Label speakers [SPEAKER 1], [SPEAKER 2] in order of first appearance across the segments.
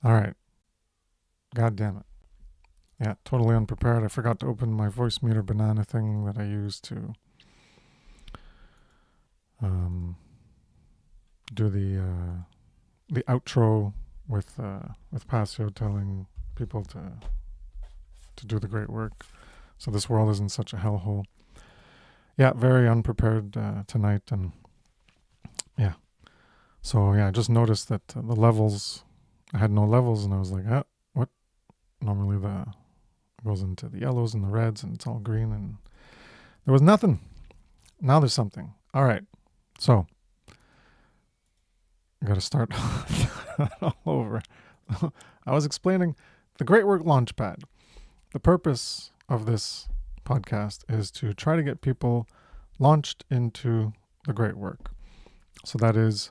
[SPEAKER 1] All right. God damn it. Yeah, totally unprepared. I forgot to open my voice meter banana thing that I use to um, do the outro with Passio telling people to do the great work, so this world isn't such a hellhole. Yeah, very unprepared tonight, and yeah. So yeah, I just noticed that the levels, I had no levels, and I was like, what? Normally the it goes into the yellows and the reds, and it's all green, and there was nothing. Now there's something. All right, so I got to start all over. I was explaining the Great Work Launchpad. The purpose of this podcast is to try to get people launched into the great work. So that is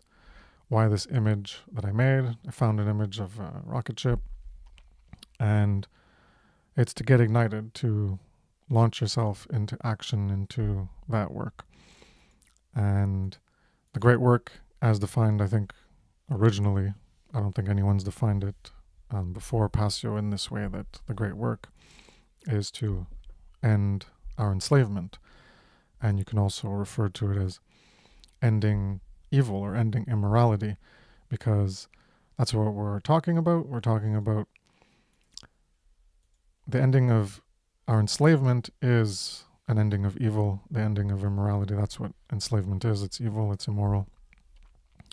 [SPEAKER 1] why this image that I made, I found an image of a rocket ship, and it's to get ignited, to launch yourself into action, into that work. And the great work, as defined, I think, originally, I don't think anyone's defined it before Passio in this way, that the great work is to end our enslavement. And you can also refer to it as ending evil or ending immorality, because that's what we're talking about. We're talking about the ending of our enslavement is an ending of evil, the ending of immorality. That's what enslavement is. It's evil, it's immoral.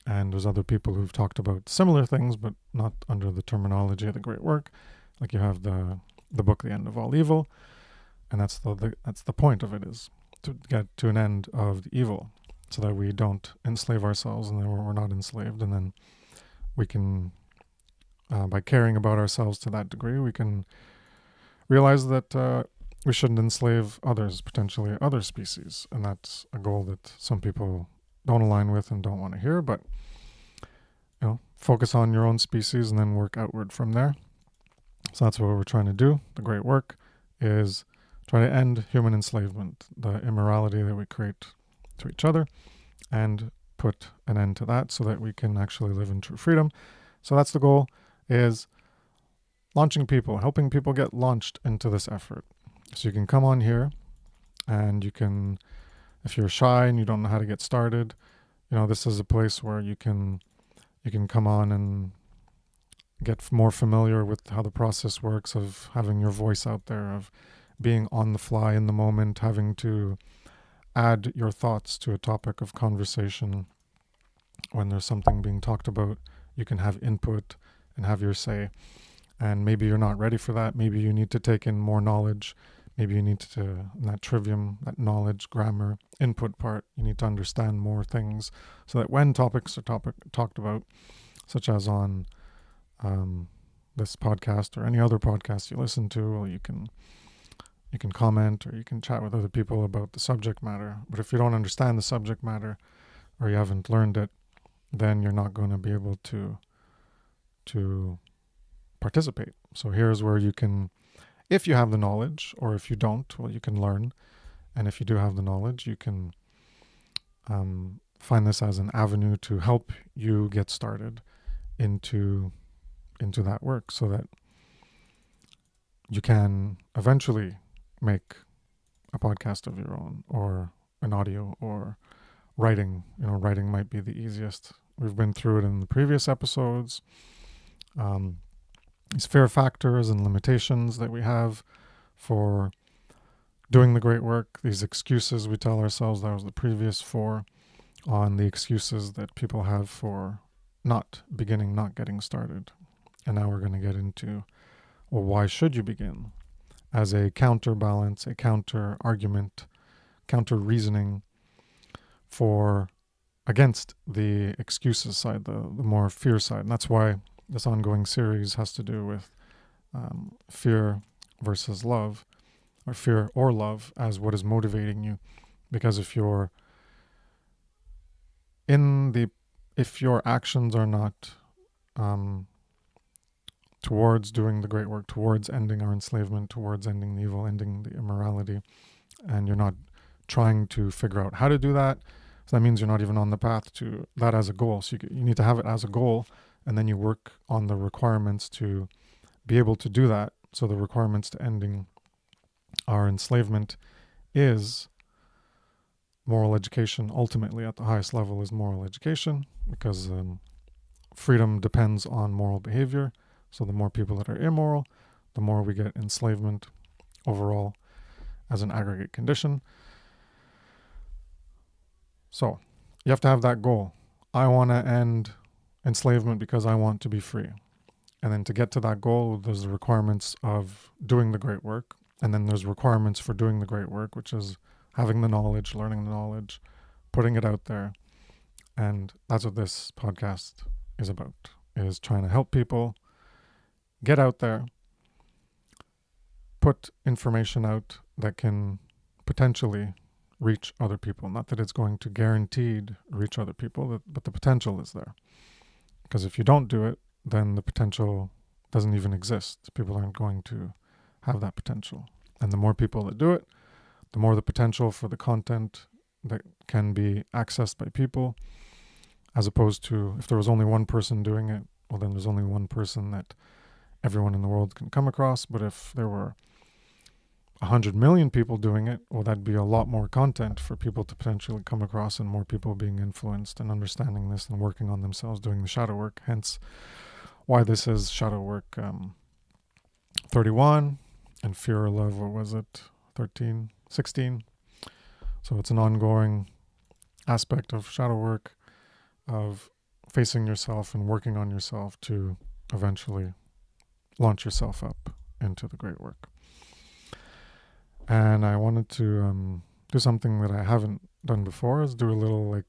[SPEAKER 1] And there's other people who've talked about similar things, but not under the terminology of the great work. Like you have the book, The End of All Evil, and that's the point of it, is to get to an end of the evil, so that we don't enslave ourselves, and then we're not enslaved, and then we can, by caring about ourselves to that degree, we can realize that we shouldn't enslave others, potentially other species, and that's a goal that some people don't align with and don't want to hear. But focus on your own species and then work outward from there. So that's what we're trying to do. The great work is try to end human enslavement, the immorality that we create to each other, and put an end to that so that we can actually live in true freedom. So that's the goal, is launching people, helping people get launched into this effort. So you can come on here and you can, if you're shy and you don't know how to get started, this is a place where you can come on and get more familiar with how the process works of having your voice out there, of being on the fly in the moment, having to add your thoughts to a topic of conversation. When there's something being talked about, you can have input and have your say. And maybe you're not ready for that. Maybe you need to take in more knowledge. Maybe you need to, in that trivium, that knowledge, grammar, input part, you need to understand more things, so that when topics are talked about, such as on this podcast or any other podcast you listen to, well, you can comment or you can chat with other people about the subject matter. But if you don't understand the subject matter or you haven't learned it, then you're not going to be able to participate. So here's where you can, if you have the knowledge, or if you don't, well, you can learn. And if you do have the knowledge, you can find this as an avenue to help you get started into that work, so that you can eventually make a podcast of your own, or an audio, or writing. Writing might be the easiest. We've been through it in the previous episodes. These fear factors and limitations that we have for doing the great work, these excuses we tell ourselves, that was the previous 4, on the excuses that people have for not beginning, not getting started. And now we're going to get into, well, why should you begin? As a counterbalance, a counter argument, counter reasoning against the excuses side, the more fear side. And that's why this ongoing series has to do with fear versus love, or fear or love as what is motivating you. Because if your actions are not towards doing the great work, towards ending our enslavement, towards ending the evil, ending the immorality, and you're not trying to figure out how to do that, so that means you're not even on the path to that as a goal. So you need to have it as a goal, and then you work on the requirements to be able to do that. So the requirements to ending our enslavement is moral education. Ultimately, at the highest level is moral education, because freedom depends on moral behavior. So the more people that are immoral, the more we get enslavement overall as an aggregate condition. So you have to have that goal. I want to end enslavement because I want to be free. And then to get to that goal, there's the requirements of doing the great work. And then there's requirements for doing the great work, which is having the knowledge, learning the knowledge, putting it out there. And that's what this podcast is about, is trying to help people get out there, put information out that can potentially reach other people. Not that it's going to guaranteed reach other people, but the potential is there. Because if you don't do it, then the potential doesn't even exist. People aren't going to have that potential. And the more people that do it, the more the potential for the content that can be accessed by people, as opposed to if there was only one person doing it, well, then there's only one person that everyone in the world can come across. But if there were 100 million people doing it, well, that'd be a lot more content for people to potentially come across, and more people being influenced and understanding this and working on themselves, doing the shadow work. Hence why this is shadow work 31, and fear or love, what was it, 13, 16. So it's an ongoing aspect of shadow work, of facing yourself and working on yourself to eventually launch yourself up into the great work. And I wanted to do something that I haven't done before, is do a little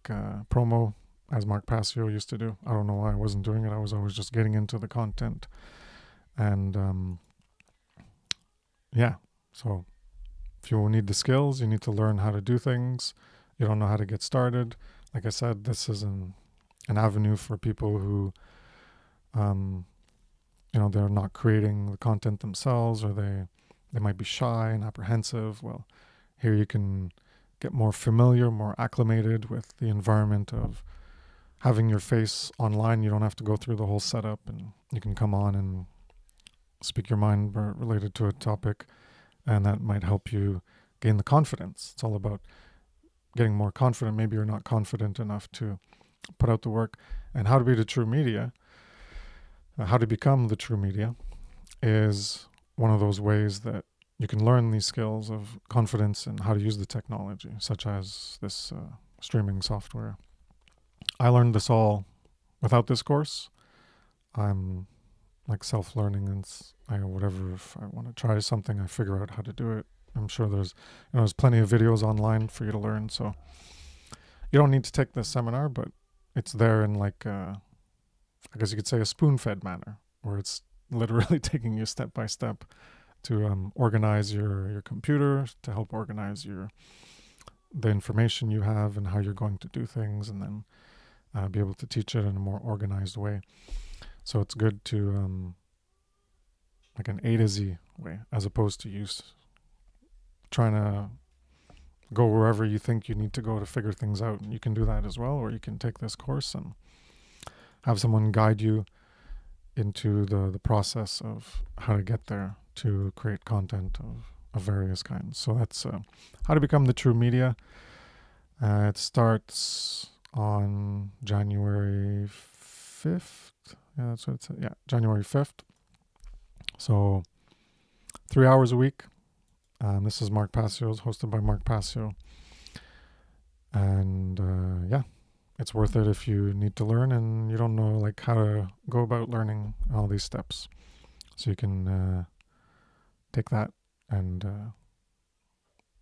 [SPEAKER 1] promo, as Mark Passio used to do. I don't know why I wasn't doing it. I was always just getting into the content. And so if you need the skills, you need to learn how to do things. You don't know how to get started. Like I said, this is an avenue for people who, they're not creating the content themselves, or they might be shy and apprehensive. Well, here you can get more familiar, more acclimated with the environment of having your face online. You don't have to go through the whole setup, and you can come on and speak your mind related to a topic, and that might help you gain the confidence. It's all about getting more confident. Maybe you're not confident enough to put out the work. And how to be the true media, how to become the true media, is one of those ways that you can learn these skills of confidence and how to use the technology, such as this streaming software. I learned this all without this course. I'm like self-learning, and whatever, if I want to try something, I figure out how to do it. I'm sure there's plenty of videos online for you to learn, so you don't need to take this seminar, but it's there in I guess you could say a spoon-fed manner, where it's literally taking you step by step to organize your computer, to help organize the information you have and how you're going to do things, and then be able to teach it in a more organized way. So it's good to like an A to Z way, as opposed to trying to go wherever you think you need to go to figure things out. And you can do that as well, or you can take this course and have someone guide you into the process of how to get there to create content of various kinds. So that's how to become the true media. It starts on January 5th. Yeah, that's what it said. Yeah, January 5th. So 3 hours a week. This is Mark Passio's, hosted by Mark Passio. And it's worth it if you need to learn and you don't know how to go about learning all these steps. So you can take that and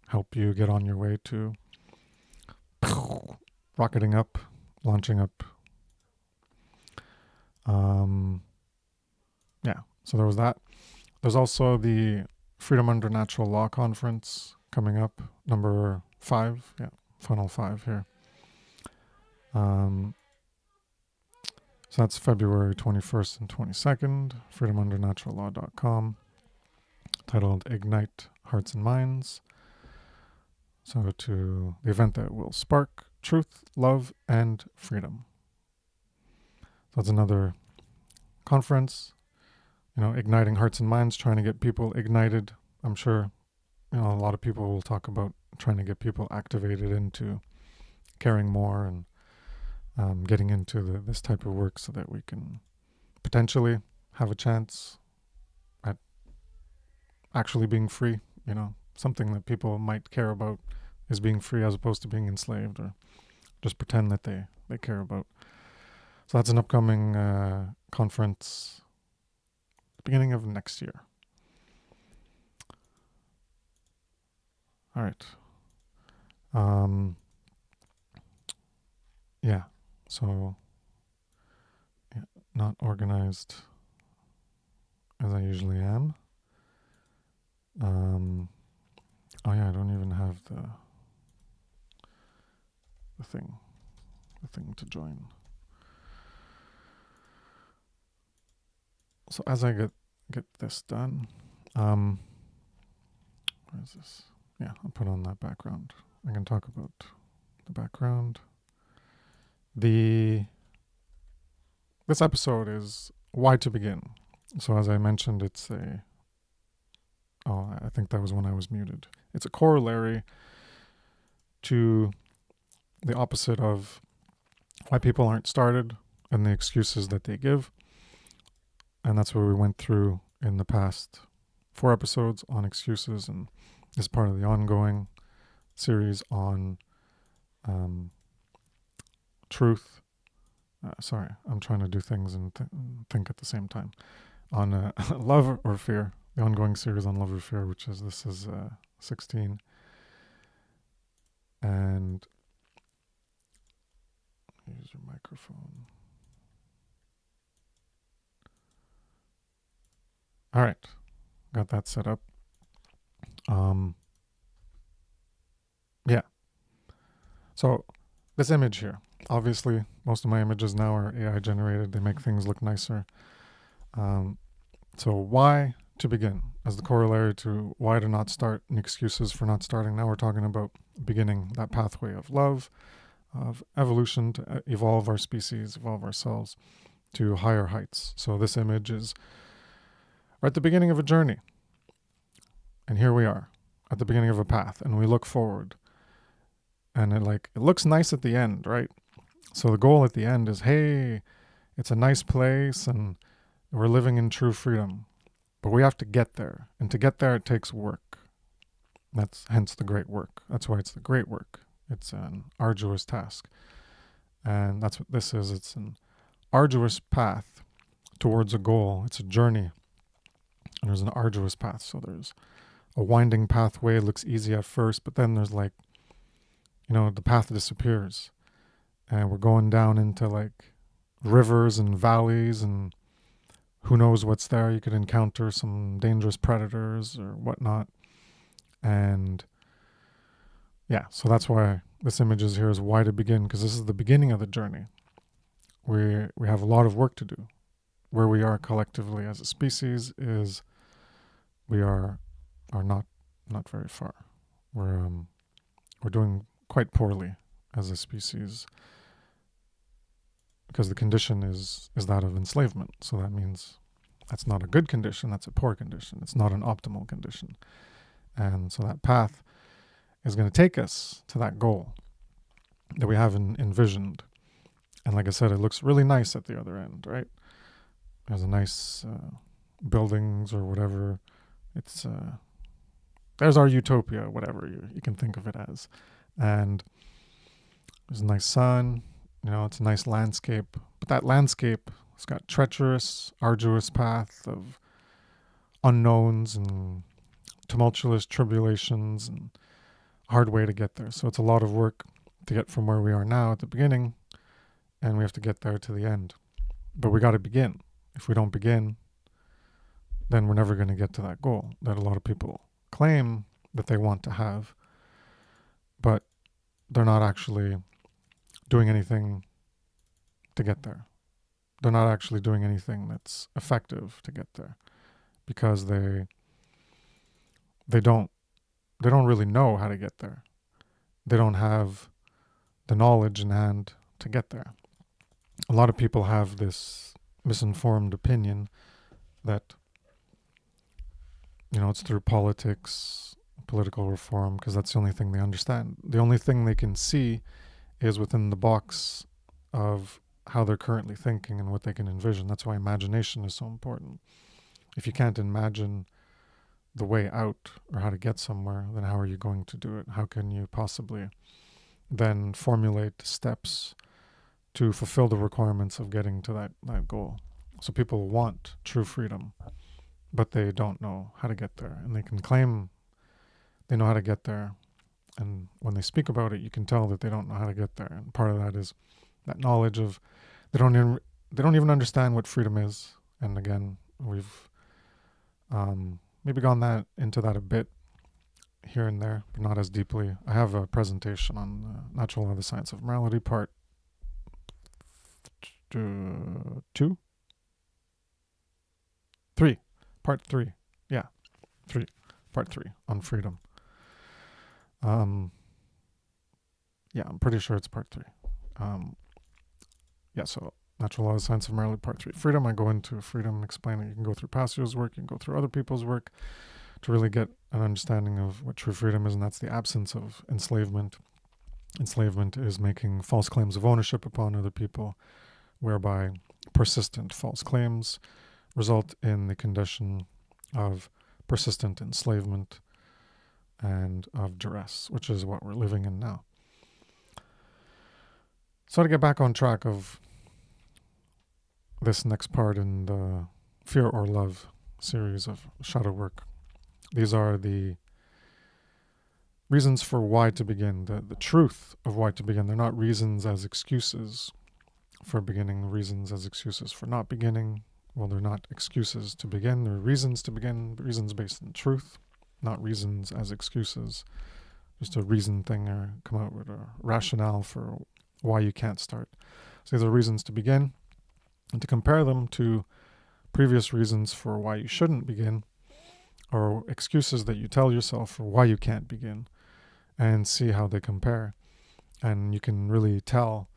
[SPEAKER 1] help you get on your way to rocketing up, launching up. So there was that. There's also the Freedom Under Natural Law Conference coming up, number 5. Yeah, funnel 5 here. So that's February 21st and 22nd, freedomundernaturallaw.com, titled Ignite Hearts and Minds. So to the event that will spark truth, love, and freedom. So that's another conference, igniting hearts and minds, trying to get people ignited. I'm sure, a lot of people will talk about trying to get people activated into caring more and getting into this type of work so that we can potentially have a chance at actually being free. Something that people might care about is being free as opposed to being enslaved or just pretend that they care about. So that's an upcoming conference beginning of next year. All right. Yeah. So, not organized as I usually am. Oh yeah, I don't even have the thing to join. So as I get this done, where is this? Yeah, I'll put on that background. I can talk about the background. This episode is why to begin. So as I mentioned, it's I think that was when I was muted. It's a corollary to the opposite of why people aren't started and the excuses that they give. And that's what we went through in the past 4 episodes on excuses, and is part of the ongoing series on truth. Sorry, I'm trying to do things and think at the same time. On love or fear, the ongoing series on love or fear, this is 16. And use your microphone. All right, got that set up. Yeah. So this image here, obviously most of my images now are AI generated. They make things look nicer. So why to begin as the corollary to why to not start and excuses for not starting. Now we're talking about beginning that pathway of love, of evolution to evolve our species, evolve ourselves to higher heights. So this image is we're at the beginning of a journey. And here we are at the beginning of a path, and we look forward. And it looks nice at the end, right? So the goal at the end is, hey, it's a nice place and we're living in true freedom. But we have to get there. And to get there, it takes work. That's hence the great work. That's why it's the great work. It's an arduous task. And that's what this is. It's an arduous path towards a goal. It's a journey. And there's an arduous path. So there's a winding pathway. It looks easy at first, but then there's the path disappears. And we're going down into rivers and valleys, and who knows what's there. You could encounter some dangerous predators or whatnot. And yeah, so that's why this image is here, is why to begin, because this is the beginning of the journey. We have a lot of work to do. Where we are collectively as a species is we are not very far. We're doing quite poorly as a species, because the condition is that of enslavement. So that means that's not a good condition, that's a poor condition. It's not an optimal condition. And so that path is going to take us to that goal that we have envisioned. And like I said, it looks really nice at the other end, right? There's a nice buildings or whatever. It's there's our utopia, whatever you can think of it as. And there's a nice sun, it's a nice landscape. But that landscape has got treacherous, arduous path of unknowns and tumultuous tribulations and hard way to get there. So it's a lot of work to get from where we are now at the beginning, and we have to get there to the end. But we got to begin. If we don't begin, then we're never going to get to that goal that a lot of people claim that they want to have, but they're not actually doing anything to get there. They're not actually doing anything that's effective to get there, because they don't really know how to get there. They don't have the knowledge in hand to get there. A lot of people have this misinformed opinion that, it's through politics, political reform, because that's the only thing they understand. The only thing they can see is within the box of how they're currently thinking and what they can envision. That's why imagination is so important. If you can't imagine the way out or how to get somewhere, then how are you going to do it? How can you possibly then formulate steps to fulfill the requirements of getting to that goal? So people want true freedom, but they don't know how to get there. And they can claim they know how to get there. And when they speak about it, you can tell that they don't know how to get there. And part of that is that knowledge of they don't even understand what freedom is. And again, we've maybe gone into that a bit here and there, but not as deeply. I have a presentation on Natural Law of the Science of Morality, part 2? 3. Part 3. Yeah, 3. Part 3 on freedom. Yeah, I'm pretty sure it's part 3. So Natural Law of the Science of Morality, part 3. Freedom, I go into freedom, explain it. You can go through Passio's work, you can go through other people's work to really get an understanding of what true freedom is, and that's the absence of enslavement. Enslavement is making false claims of ownership upon other people, whereby persistent false claims result in the condition of persistent enslavement and of duress, which is what we're living in now. So to get back on track of this next part in the Fear or Love series of shadow work, these are the reasons for why to begin, the truth of why to begin. They're not reasons as excuses for beginning, reasons as excuses for not beginning. Well, they're not excuses to begin, they're reasons to begin, reasons based in truth, not reasons as excuses, just a reason thing or come out with a rationale for why you can't start. So these are reasons to begin, and to compare them to previous reasons for why you shouldn't begin, or excuses that you tell yourself for why you can't begin, and see how they compare. And you can really tell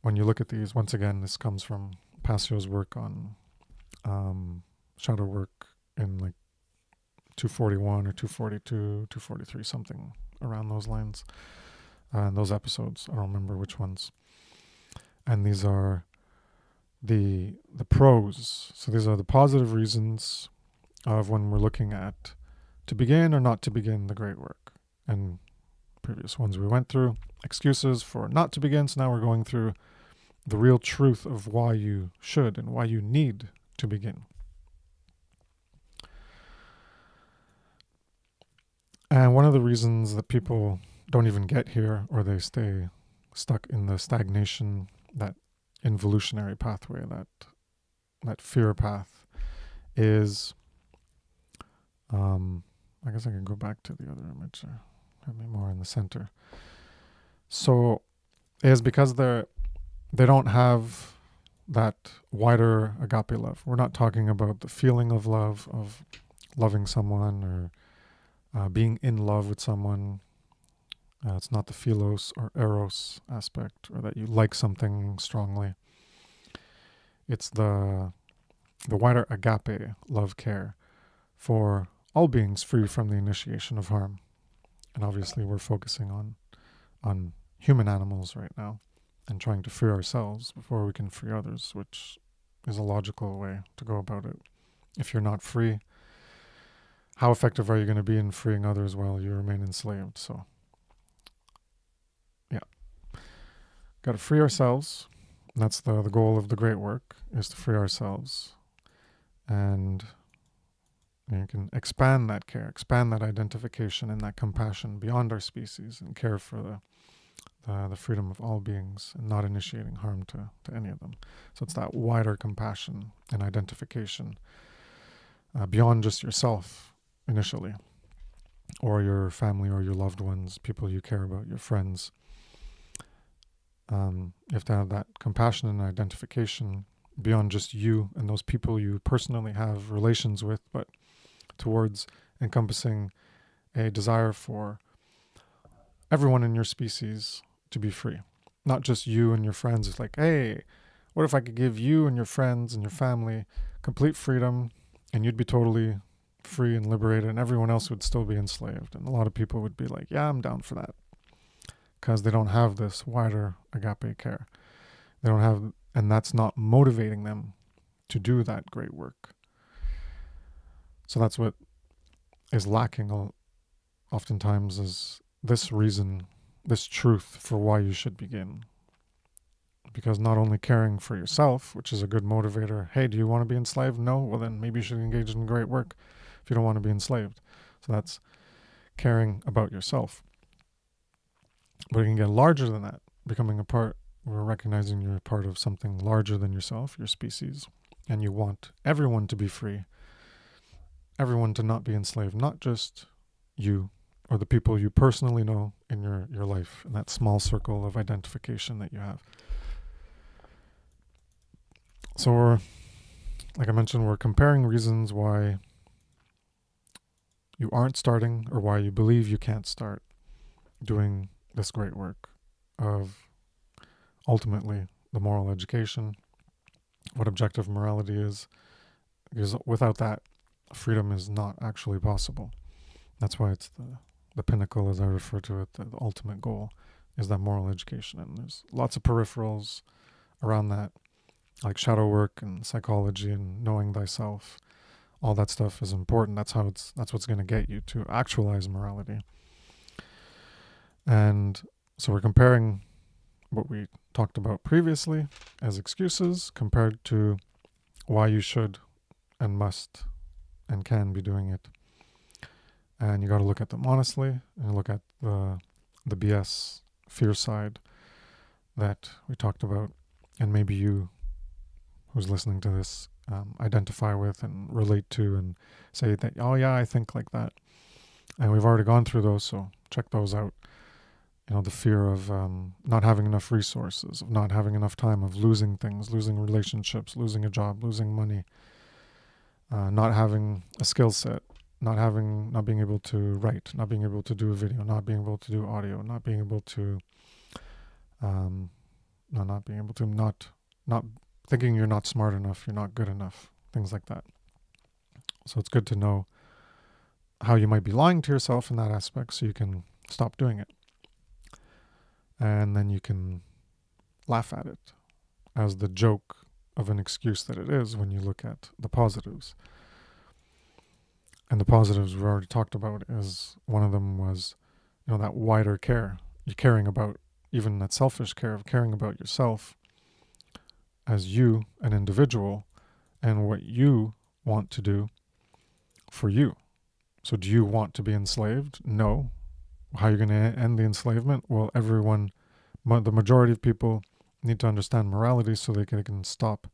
[SPEAKER 1] when you look at these. Once again, this comes from Passio's work on shadow work in like 241 or 242, 243, something around those lines. And those episodes, I don't remember which ones. And these are the pros. So these are the positive reasons of when we're looking at to begin or not to begin the great work. And previous ones we went through, excuses for not to begin. So now we're going through the real truth of why you should and why you need to begin. And one of the reasons that people don't even get here, or they stay stuck in the stagnation, that involutionary pathway, that fear path, is, I guess I can go back to the other image, have me more in the center. So is because they don't have that wider agape love. We're not talking about the feeling of love, of loving someone or being in love with someone. It's not the philos or eros aspect, or that you like something strongly. It's the wider agape love care for all beings free from the initiation of harm. And obviously we're focusing on human animals right now and trying to free ourselves before we can free others, which is a logical way to go about it. If you're not free, how effective are you going to be in freeing others while you remain enslaved? So, yeah. Got to free ourselves. And that's the goal of the great work, is to free ourselves. And you can expand that care, expand that identification and that compassion beyond our species, and care for the freedom of all beings and not initiating harm to any of them. So it's that wider compassion and identification beyond just yourself initially, or your family or your loved ones, people you care about, your friends. You have to have that compassion and identification beyond just you and those people you personally have relations with, but towards encompassing a desire for everyone in your species to be free. Not just you and your friends. It's like, hey, What if I could give you and your friends and your family complete freedom, and you'd be totally free and liberated, and everyone else would still be enslaved? And a lot of people would be like, yeah, I'm down for that, because they don't have this wider agape care. They don't have, and that's not motivating them to do that great work. So that's what is lacking oftentimes, is this reason, this truth for why you should begin. Because not only caring for yourself, which is a good motivator, hey, do you want to be enslaved? No? Well, then maybe you should engage in great work if you don't want to be enslaved. So that's caring about yourself. But it can get larger than that, becoming a part, we're recognizing you're a part of something larger than yourself, your species, and you want everyone to be free, everyone to not be enslaved, not just you or the people you personally know in your life, in that small circle of identification that you have. So we're, like I mentioned, we're comparing reasons why you aren't starting, or why you believe you can't start doing this great work of ultimately the moral education, what objective morality is, because without that, freedom is not actually possible. That's why it's the pinnacle, as I refer to it, the ultimate goal is that moral education. And there's lots of peripherals around that, like shadow work and psychology and knowing thyself. All that stuff is important. That's what's going to get you to actualize morality. And so we're comparing what we talked about previously as excuses compared to why you should and must and can be doing it. And you got to look at them honestly, and look at the BS fear side that we talked about, and maybe you who's listening to this identify with and relate to, and say that, oh yeah, I think like that. And we've already gone through those, so check those out. The fear of not having enough resources, of not having enough time, of losing things, losing relationships, losing a job, losing money, not having a skill set, not being able to write, not being able to do a video, not being able to do audio, not being able to, not thinking you're not smart enough, you're not good enough, things like that. So it's good to know how you might be lying to yourself in that aspect, so you can stop doing it. And then you can laugh at it as the joke of an excuse that it is when you look at the positives. And the positives we already talked about is, one of them was, that wider care. You're caring about, even that selfish care of caring about yourself as you, an individual, and what you want to do for you. So do you want to be enslaved? No. How are you going to end the enslavement? Well, the majority of people need to understand morality so they can stop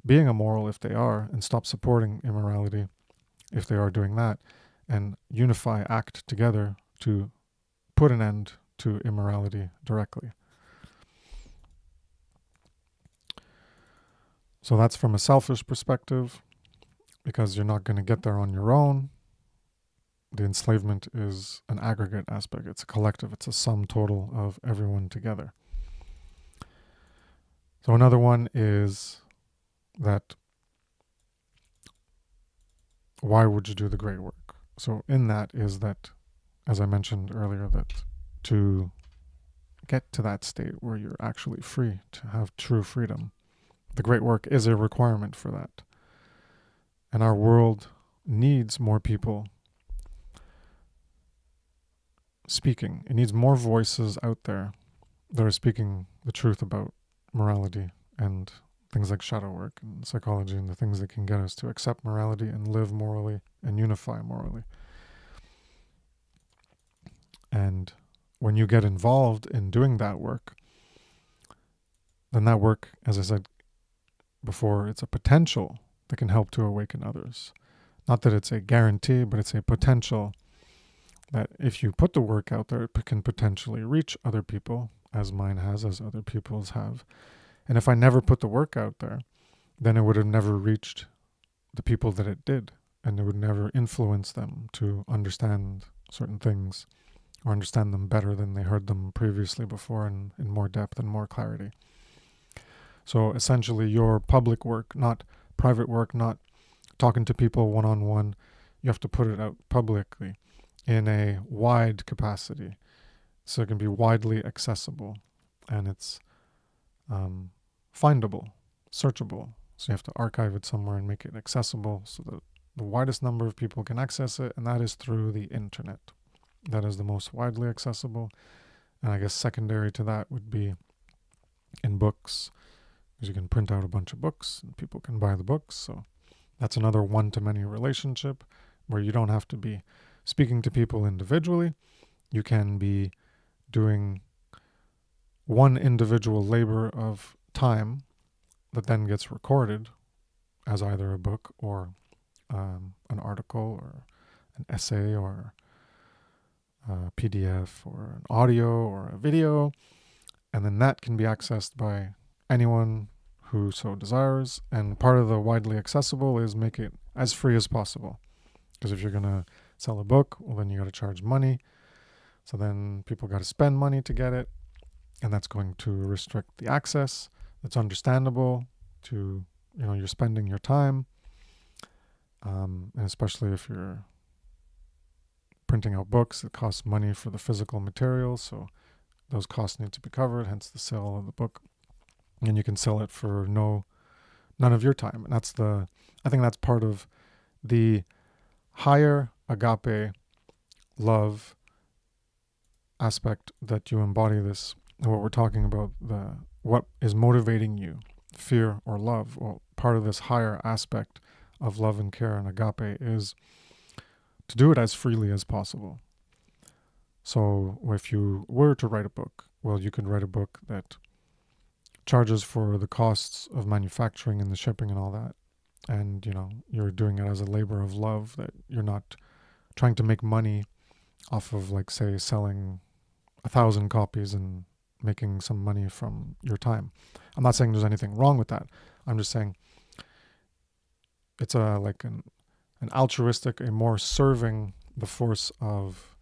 [SPEAKER 1] being immoral if they are, and stop supporting immorality if they are doing that, and act together to put an end to immorality directly. So that's from a selfish perspective, because you're not going to get there on your own. The enslavement is an aggregate aspect. It's a collective. It's a sum total of everyone together. So another one is that, why would you do the great work? So in that is that, as I mentioned earlier, that to get to that state where you're actually free, to have true freedom, the great work is a requirement for that. And our world needs more people speaking. It needs more voices out there that are speaking the truth about morality and things like shadow work and psychology, and the things that can get us to accept morality and live morally and unify morally. And when you get involved in doing that work, then that work, as I said before, it's a potential that can help to awaken others. Not that it's a guarantee, but it's a potential that if you put the work out there, it can potentially reach other people, as mine has, as other people's have. And if I never put the work out there, then it would have never reached the people that it did, and it would never influence them to understand certain things, or understand them better than they heard them previously before, in more depth and more clarity. So essentially your public work, not private work, not talking to people one-on-one, you have to put it out publicly in a wide capacity. So it can be widely accessible, and it's findable, searchable. So you have to archive it somewhere and make it accessible so that the widest number of people can access it, and that is through the internet. That is the most widely accessible. And I guess secondary to that would be in books, because you can print out a bunch of books and people can buy the books. So that's another one-to-many relationship where you don't have to be speaking to people individually. You can be doing one individual labor of time that then gets recorded as either a book or an article or an essay or a PDF or an audio or a video, and then that can be accessed by anyone who so desires. And part of the widely accessible is make it as free as possible, because if you're going to sell a book, well, then you got to charge money, so then people got to spend money to get it, and that's going to restrict the access. It's understandable to, you're spending your time, and especially if you're printing out books, it costs money for the physical materials, so those costs need to be covered, hence the sale of the book. And you can sell it for none of your time. And I think that's part of the higher agape love aspect that you embody this, what we're talking about, what is motivating you, fear or love. Well, part of this higher aspect of love and care and agape is to do it as freely as possible. So if you were to write a book, well, you could write a book that charges for the costs of manufacturing and the shipping and all that. And, you're doing it as a labor of love, that you're not trying to make money off of, like, say, selling 1,000 copies and making some money from your time. I'm not saying there's anything wrong with that. I'm just saying it's an altruistic, a more serving the force of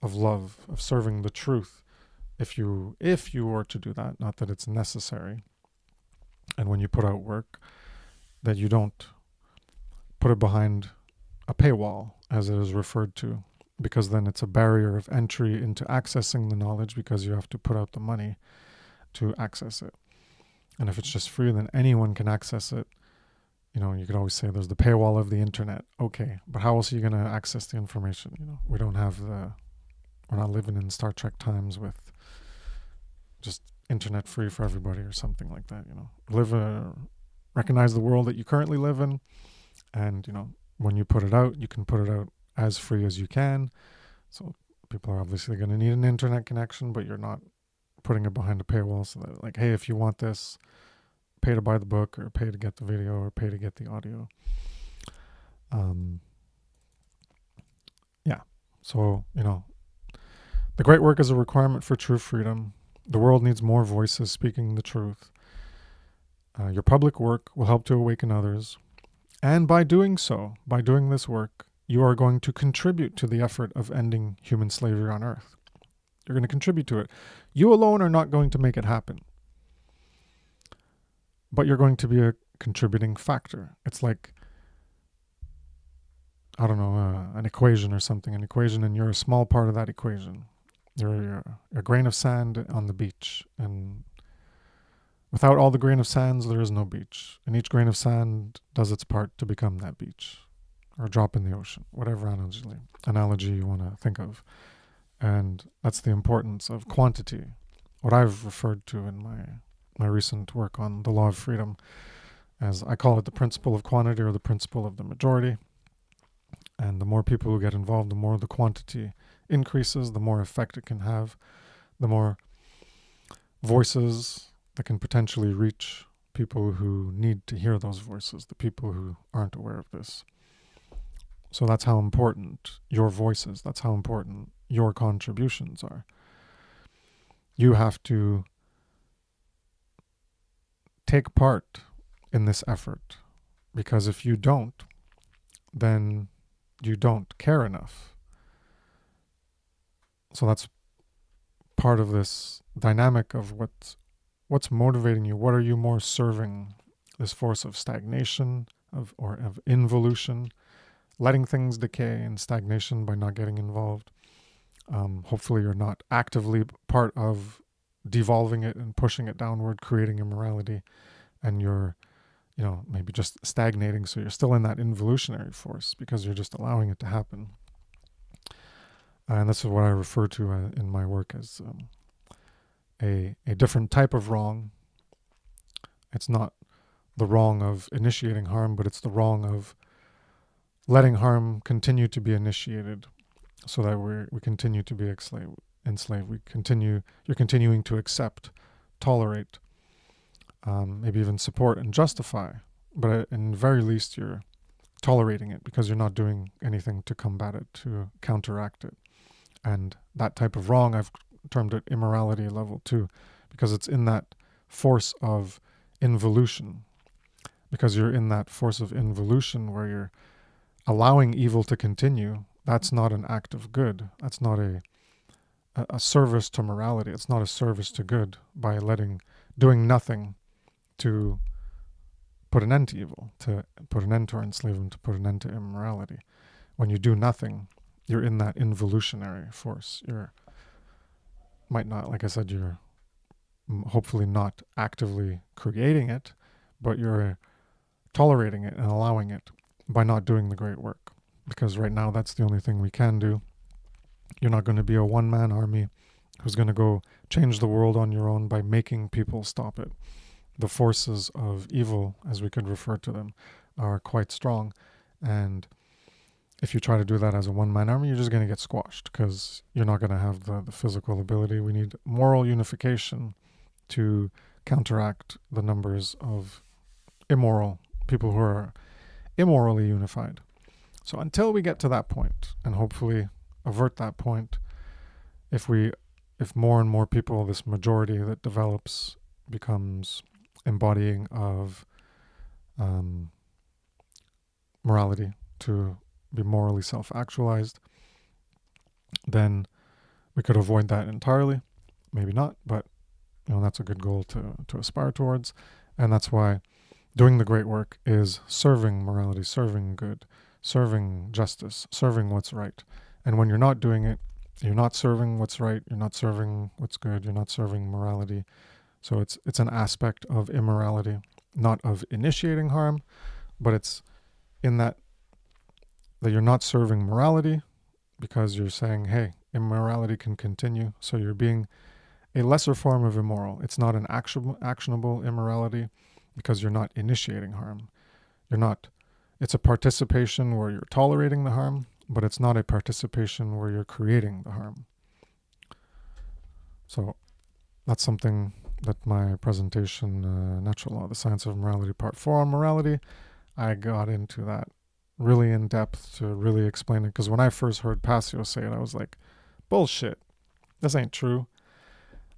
[SPEAKER 1] love, of serving the truth. If you were to do that, not that it's necessary, and when you put out work, that you don't put it behind a paywall, as it is referred to, because then it's a barrier of entry into accessing the knowledge, because you have to put out the money to access it. And if it's just free, then anyone can access it. You could always say there's the paywall of the internet. Okay, but how else are you going to access the information? We're not living in Star Trek times with just internet free for everybody or something like that. Recognize the world that you currently live in, and when you put it out, you can put it out as free as you can. So people are obviously going to need an internet connection, but you're not putting it behind a paywall, so that, like, hey, if you want this, pay to buy the book, or pay to get the video, or pay to get the audio. So the great work is a requirement for true freedom. The world needs more voices speaking the truth. Your public work will help to awaken others. And by doing this work, you are going to contribute to the effort of ending human slavery on Earth. You're going to contribute to it. You alone are not going to make it happen, but you're going to be a contributing factor. It's like, an equation or something, and you're a small part of that equation. You're a grain of sand on the beach, and without all the grain of sands, there is no beach. And each grain of sand does its part to become that beach, or a drop in the ocean, whatever analogy you want to think of. And that's the importance of quantity, what I've referred to in my recent work on the law of freedom, as I call it the principle of quantity, or the principle of the majority. And the more people who get involved, the more the quantity increases, the more effect it can have, the more voices that can potentially reach people who need to hear those voices, the people who aren't aware of this. So that's how important your voices, that's how important your contributions are. You have to take part in this effort, because if you don't, then you don't care enough. So that's part of this dynamic of what what's motivating you? What are you more serving? This force of stagnation, of involution, letting things decay and stagnation by not getting involved. Hopefully you're not actively part of devolving it and pushing it downward, creating immorality, and you're, maybe just stagnating, so you're still in that involutionary force because you're just allowing it to happen. And this is what I refer to in my work as a different type of wrong. It's not the wrong of initiating harm, but it's the wrong of letting harm continue to be initiated so that we continue to be enslaved. You're continuing to accept, tolerate, maybe even support and justify, but in the very least you're tolerating it because you're not doing anything to combat it, to counteract it. And that type of wrong, I've termed it immorality level 2, because it's in that force of involution. Because you're in that force of involution where you're allowing evil to continue. That's not an act of good. That's not a service to morality. It's not a service to good by doing nothing to put an end to evil, to put an end to our enslavement, to put an end to immorality. When you do nothing, you're in that involutionary force. You're hopefully not actively creating it, but you're tolerating it and allowing it by not doing the great work. Because right now that's the only thing we can do. You're not going to be a one-man army who's going to go change the world on your own by making people stop it. The forces of evil, as we could refer to them, are quite strong. And if you try to do that as a one-man army, you're just going to get squashed because you're not going to have the physical ability. We need moral unification to counteract the numbers of people who are immorally unified. So until we get to that point, and hopefully avert that point, if more and more people, this majority that develops, becomes embodying of morality, to be morally self-actualized, then we could avoid that entirely. Maybe not, but that's a good goal to aspire towards. And that's why doing the great work is serving morality, serving good, serving justice, serving what's right. And when you're not doing it, you're not serving what's right, you're not serving what's good, you're not serving morality. So it's an aspect of immorality, not of initiating harm, but it's in that you're not serving morality because you're saying, hey, immorality can continue. So you're being a lesser form of immoral. It's not an actionable immorality because you're not initiating harm. It's a participation where you're tolerating the harm, but it's not a participation where you're creating the harm. So that's something that my presentation, Natural Law, the Science of Morality, Part 4 on morality, I got into that really in depth to really explain it. Because when I first heard Passio say it, I was like, bullshit, this ain't true.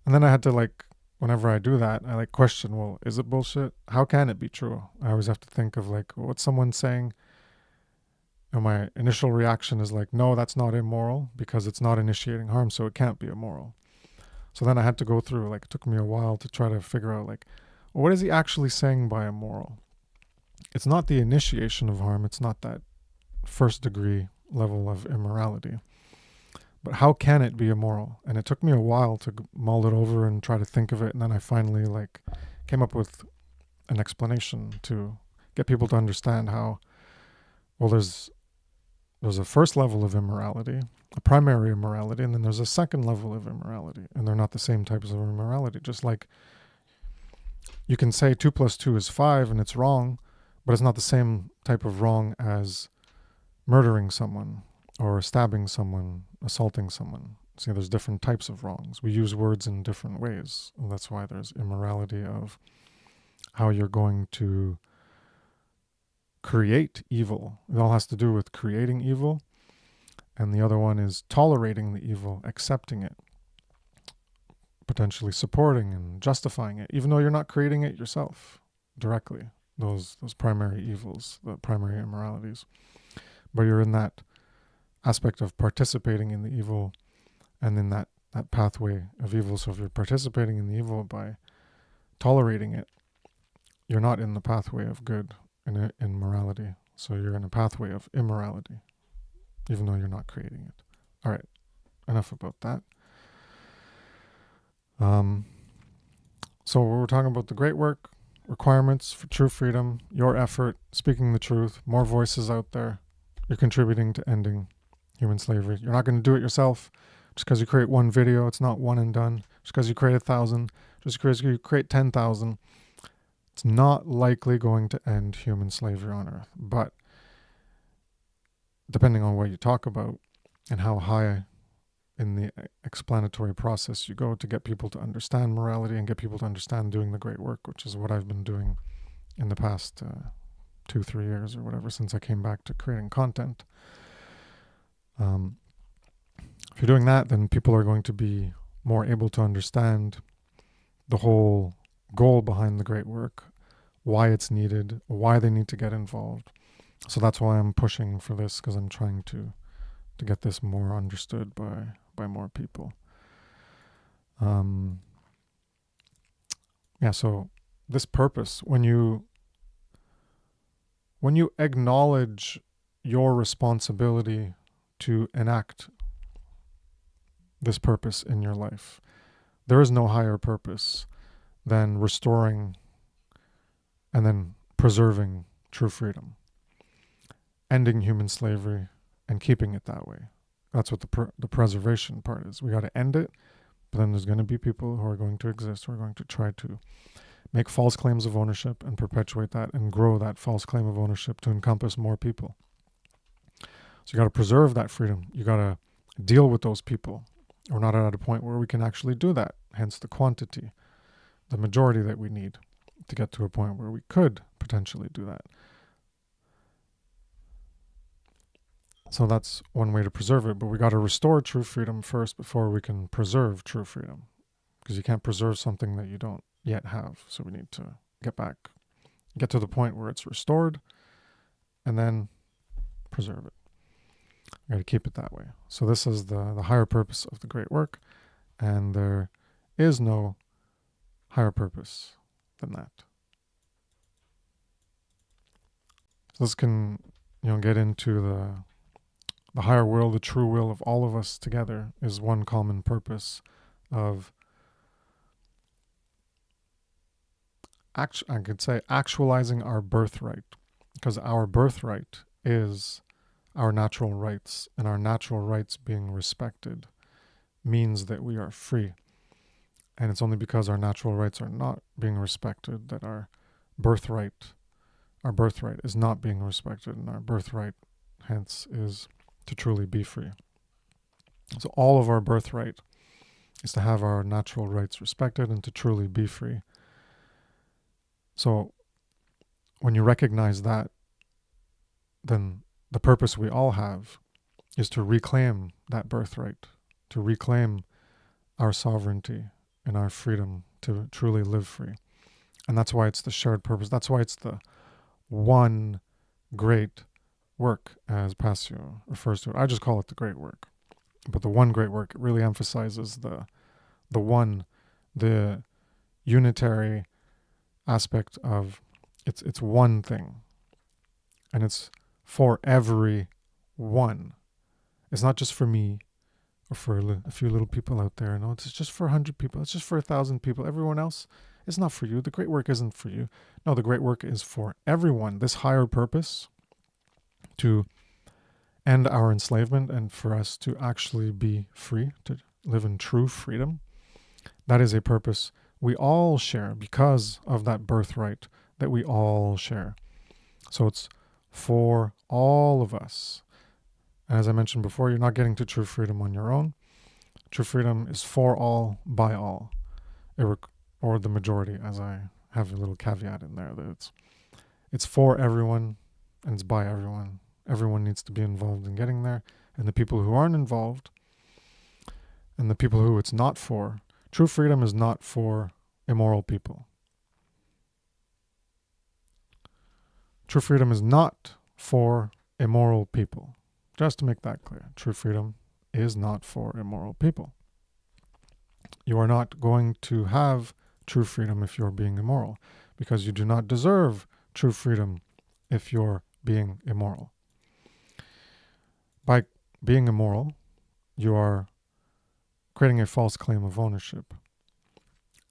[SPEAKER 1] And then I had to whenever I do that, I question, well, is it bullshit? How can it be true? I always have to think of what's someone saying? And my initial reaction is no, that's not immoral because it's not initiating harm, so it can't be immoral. So then I had to go through, it took me a while to try to figure out, well, what is he actually saying by immoral? It's not the initiation of harm. It's not that first degree level of immorality. But how can it be immoral? And it took me a while to mull it over and try to think of it. And then I finally came up with an explanation to get people to understand how, well, there's a first level of immorality, a primary immorality, and then there's a second level of immorality. And they're not the same types of immorality. Just like you can say 2 + 2 is 5 and it's wrong, but it's not the same type of wrong as murdering someone or stabbing someone, assaulting someone. See, there's different types of wrongs. We use words in different ways. And that's why there's immorality of how you're going to create evil. It all has to do with creating evil. And the other one is tolerating the evil, accepting it, potentially supporting and justifying it, even though you're not creating it yourself directly. Those primary evils, the primary immoralities. But you're in that aspect of participating in the evil and in that pathway of evil. So if you're participating in the evil by tolerating it, you're not in the pathway of good in morality. So you're in a pathway of immorality, even though you're not creating it. All right, enough about that. So we're talking about the great work, requirements for true freedom, your effort, speaking the truth, more voices out there. You're contributing to ending human slavery. You're not going to do it yourself. Just because you create one video, it's not one and done. Just because you create 1,000, just because you create 10,000, it's not likely going to end human slavery on Earth. But depending on what you talk about and how high in the explanatory process you go to get people to understand morality and get people to understand doing the great work, which is what I've been doing in the past 2-3 years or whatever, since I came back to creating content. If you're doing that, then people are going to be more able to understand the whole goal behind the great work, why it's needed, why they need to get involved. So that's why I'm pushing for this, because I'm trying to get this more understood by more people. So this purpose, when you acknowledge your responsibility to enact this purpose in your life, there is no higher purpose than restoring and then preserving true freedom, ending human slavery, and keeping it that way. That's what the preservation part is. We got to end it, but then there's going to be people who are going to exist who are going to try to make false claims of ownership and perpetuate that and grow that false claim of ownership to encompass more people. So you got to preserve that freedom. You got to deal with those people. We're not at a point where we can actually do that, hence the quantity, the majority that we need to get to a point where we could potentially do that. So that's one way to preserve it, but we got to restore true freedom first before we can preserve true freedom, because you can't preserve something that you don't yet have. So we need to get to the point where it's restored, and then preserve it. We got to keep it that way. So this is the higher purpose of the great work, and there is no higher purpose than that. So this can, get into the higher will, the true will of all of us together is one common purpose of, I could say, actualizing our birthright, because our birthright is our natural rights, and our natural rights being respected means that we are free. And it's only because our natural rights are not being respected that our birthright is not being respected, and our birthright hence is to truly be free. So all of our birthright is to have our natural rights respected and to truly be free. So when you recognize that, then the purpose we all have is to reclaim that birthright, to reclaim our sovereignty and our freedom to truly live free. And that's why it's the shared purpose. That's why it's the one great work, as Passio refers to it. I just call it the great work. But the one great work, it really emphasizes the unitary aspect of it's one thing. And it's for every one. It's not just for me or for a few little people out there. No, it's just for 100 people. It's just for 1,000 people. Everyone else, it's not for you. The great work isn't for you. No, the great work is for everyone. This higher purpose to end our enslavement and for us to actually be free, to live in true freedom. That is a purpose we all share because of that birthright that we all share. So it's for all of us. And as I mentioned before, you're not getting to true freedom on your own. True freedom is for all, by all, or the majority, as I have a little caveat in there that it's for everyone and it's by everyone. Everyone needs to be involved in getting there. And the people who aren't involved and the people who it's not for, true freedom is not for immoral people. True freedom is not for immoral people. Just to make that clear, true freedom is not for immoral people. You are not going to have true freedom if you're being immoral, because you do not deserve true freedom if you're being immoral. By being immoral, you are creating a false claim of ownership,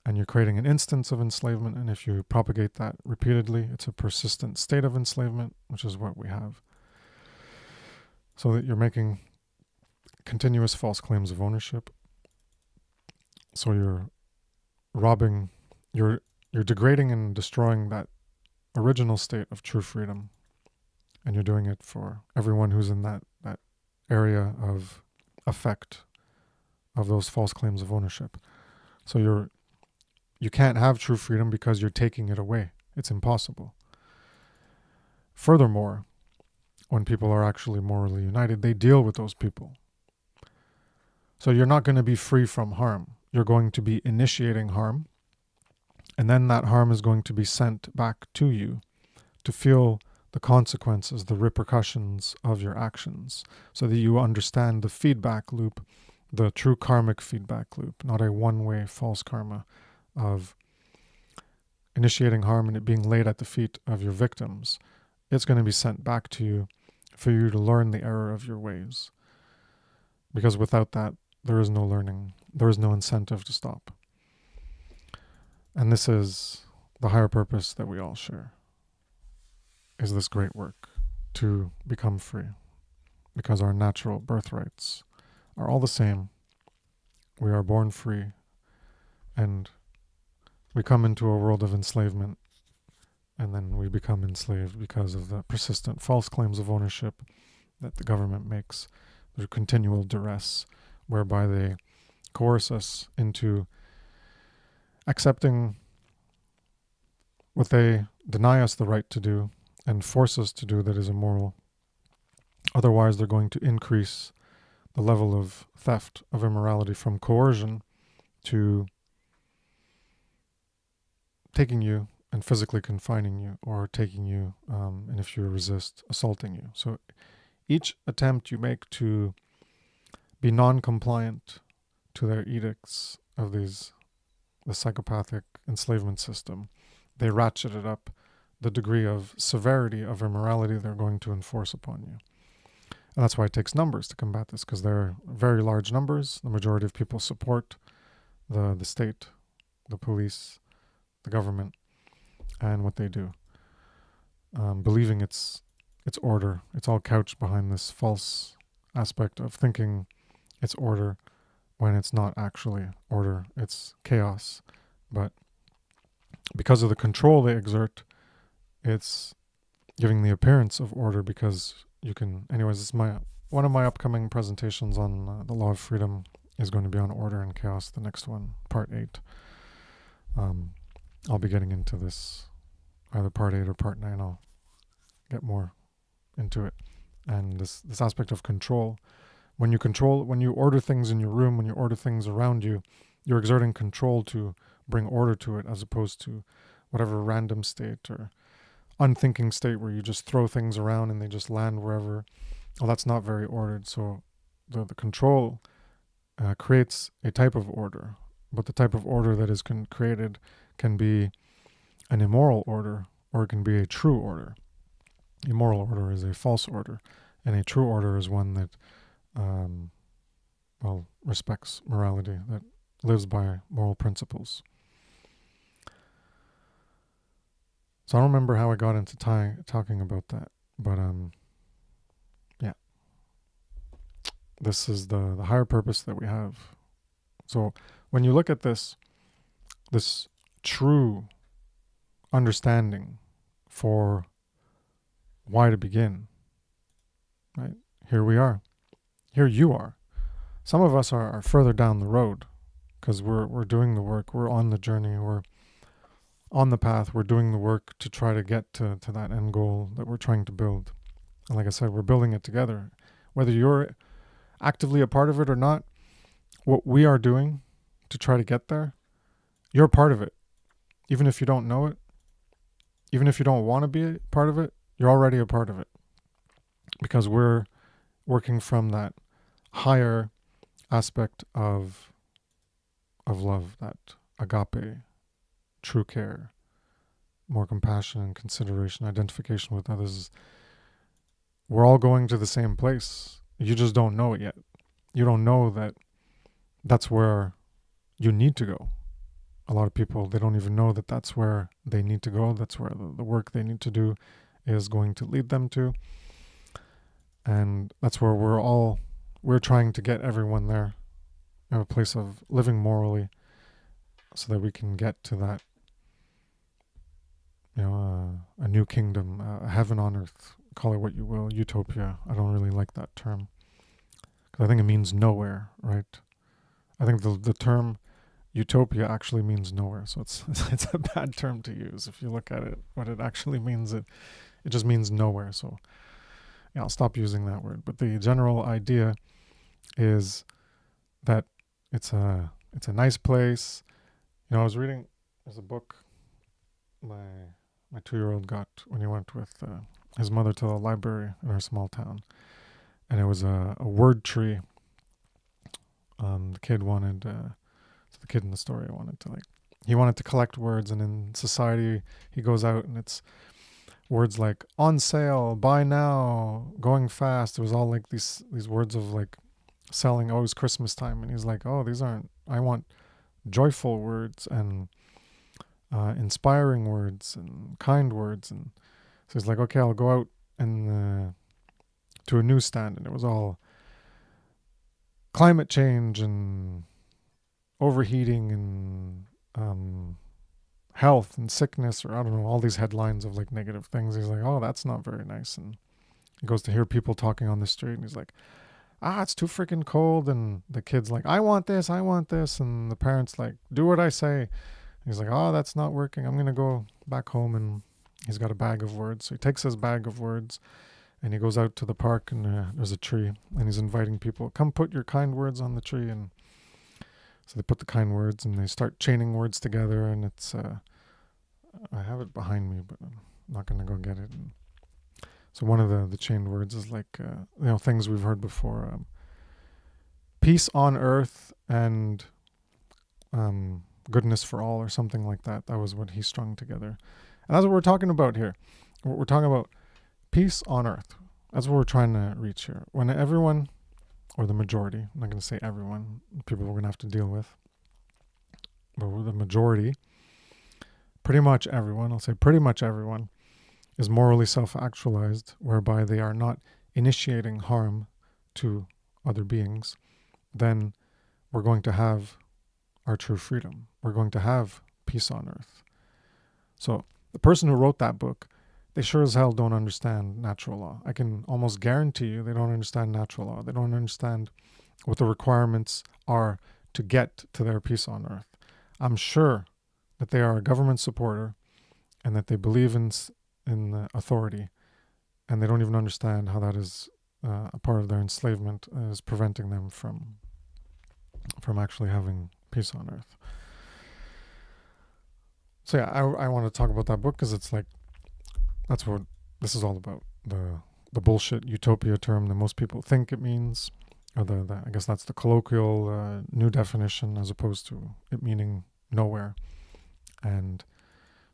[SPEAKER 1] and you're creating an instance of enslavement, and if you propagate that repeatedly, it's a persistent state of enslavement, which is what we have. So that you're making continuous false claims of ownership. So you're robbing, you're degrading and destroying that original state of true freedom. And you're doing it for everyone who's in that area of effect of those false claims of ownership. So you can't have true freedom because you're taking it away. It's impossible. Furthermore, when people are actually morally united, they deal with those people. So you're not going to be free from harm. You're going to be initiating harm, and then that harm is going to be sent back to you to feel the consequences, the repercussions of your actions, so that you understand the feedback loop, the true karmic feedback loop, not a one-way false karma of initiating harm and it being laid at the feet of your victims. It's going to be sent back to you for you to learn the error of your ways. Because without that, there is no learning. There is no incentive to stop. And this is the higher purpose that we all share, is this great work to become free. Because our natural birthrights are all the same. We are born free, and we come into a world of enslavement, and then we become enslaved because of the persistent false claims of ownership that the government makes through continual duress, whereby they coerce us into accepting what they deny us the right to do and force us to do that is immoral. Otherwise, they're going to increase the level of theft, of immorality, from coercion to taking you and physically confining you, or taking you, and if you resist, assaulting you. So each attempt you make to be non-compliant to their edicts of the psychopathic enslavement system, they ratcheted up the degree of severity of immorality they're going to enforce upon you. And that's why it takes numbers to combat this, because they're very large numbers. The majority of people support the state, the police, the government, and what they do, believing it's order. It's all couched behind this false aspect of thinking it's order when it's not actually order. It's chaos. But because of the control they exert, it's giving the appearance of order, because you can... Anyways, this is one of my upcoming presentations on the law of freedom is going to be on order and chaos. The next one, part 8. I'll be getting into this, either part 8 or part 9. I'll get more into it. And this aspect of control. When you order things in your room, when you order things around you, you're exerting control to bring order to it, as opposed to whatever random state or unthinking state where you just throw things around and they just land wherever. Well, that's not very ordered. So the control creates a type of order, but the type of order that is created can be an immoral order, or it can be a true order. Immoral order is a false order, and a true order is one that respects morality, that lives by moral principles. So I don't remember how I got into talking about that, but yeah. This is the higher purpose that we have. So when you look at this true understanding for why to begin, right? Here we are. Here you are. Some of us are further down the road, because we're doing the work. We're on the journey. We're on the path. We're doing the work to try to get to that end goal that we're trying to build. And like I said, we're building it together. Whether you're actively a part of it or not, what we are doing to try to get there, you're part of it. Even if you don't know it, even if you don't want to be a part of it, you're already a part of it. Because we're working from that higher aspect of love, that agape true care, more compassion and consideration, identification with others. We're all going to the same place. You just don't know it yet. You don't know that that's where you need to go. A lot of people, they don't even know that that's where they need to go. That's where the work they need to do is going to lead them to. And that's where we're trying to get everyone there, in a place of living morally, so that we can get to that, a new kingdom, a heaven on earth, call it what you will, utopia. I don't really like that term, because I think it means nowhere, right? I think the term utopia actually means nowhere, so it's a bad term to use. If you look at it, what it actually means, it just means nowhere. So yeah, I'll stop using that word. But the general idea is that it's a nice place. I was reading, there's a book my 2-year-old got when he went with his mother to the library in our small town, and it was a word tree. The kid wanted, so the kid in the story he wanted to collect words, and in society he goes out and it's words like on sale, buy now, going fast. It was all like these words of like selling. Oh, it was Christmas time, and he's like, oh, these aren't, I want joyful words and inspiring words and kind words. And so he's like, okay, I'll go out and to a newsstand, and it was all climate change and overheating and health and sickness, or I don't know, all these headlines of like negative things. He's like, oh, that's not very nice. And he goes to hear people talking on the street, and he's like, it's too freaking cold. And the kid's like, I want this. And the parents like, do what I say. He's like, oh, that's not working. I'm going to go back home. And he's got a bag of words. So he takes his bag of words and he goes out to the park, and there's a tree, and he's inviting people, come put your kind words on the tree. And so they put the kind words and they start chaining words together. And it's, I have it behind me, but I'm not going to go get it. And so one of the chained words is like, things we've heard before. Peace on earth and goodness for all, or something like that. That was what he strung together. And that's what we're talking about here. We're talking about peace on earth. That's what we're trying to reach here. When everyone, or the majority, I'm not going to say everyone, people we're going to have to deal with, but the majority, pretty much everyone, I'll say pretty much everyone, is morally self-actualized, whereby they are not initiating harm to other beings, then we're going to have our true freedom. We're going to have peace on earth. So the person who wrote that book, they sure as hell don't understand natural law. I can almost guarantee you they don't understand natural law. They don't understand what the requirements are to get to their peace on earth. I'm sure that they are a government supporter and that they believe in authority, and they don't even understand how that is a part of their enslavement, is preventing them from actually having peace on earth. So yeah, I want to talk about that book because it's like, that's what this is all about. The bullshit utopia term that most people think it means, or I guess that's the colloquial new definition, as opposed to it meaning nowhere. And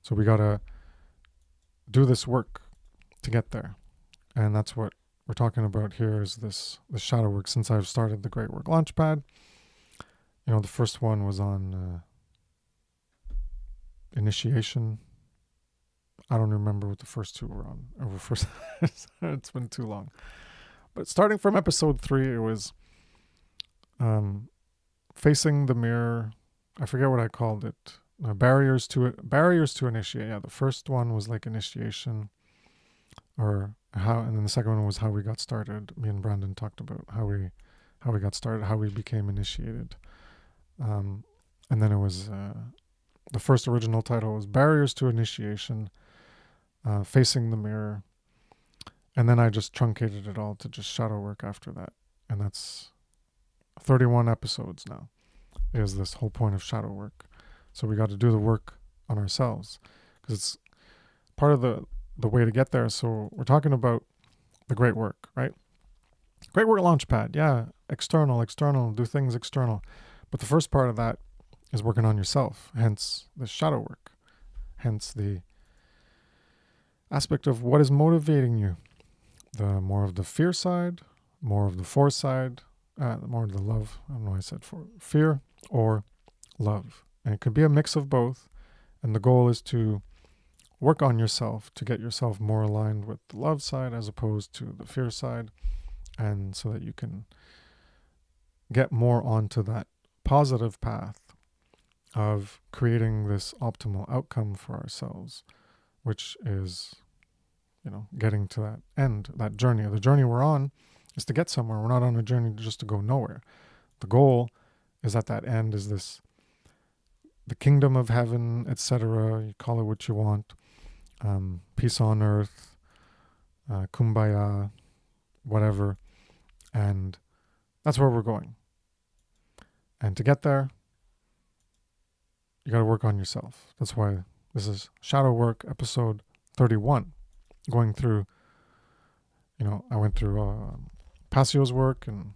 [SPEAKER 1] so we got to do this work to get there. And that's what we're talking about here, is this shadow work. Since I've started the Great Work Launchpad, the first one was on initiation. I don't remember what the first two were on. It's been too long. But starting from episode 3, it was facing the mirror. I forget what I called it. Barriers to initiate. Yeah, the first one was like initiation, or how, and then the second one was how we got started. Me and Brandon talked about how we got started, how we became initiated. And then it was the first original title was Barriers to Initiation, Facing the Mirror, and then I just truncated it all to just shadow work after that. And that's 31 episodes now, is this whole point of shadow work. So we got to do the work on ourselves, because it's part of the way to get there. So we're talking about the great work, right? Great Work Launchpad, yeah, external, do things external. But the first part of that is working on yourself, hence the shadow work. Hence the aspect of what is motivating you. The more of the fear side, more of the force side, more of the love. I don't know why I said for fear or love. And it could be a mix of both. And the goal is to work on yourself to get yourself more aligned with the love side as opposed to the fear side. And so that you can get more onto that positive path of creating this optimal outcome for ourselves, which is, getting to that end, that journey. The journey we're on is to get somewhere. We're not on a journey just to go nowhere. The goal is at that end is the kingdom of heaven, etc. You call it what you want. Peace on earth, kumbaya, whatever. And that's where we're going. And to get there, you got to work on yourself. That's why this is Shadow Work episode 31. Going through, I went through Passio's work and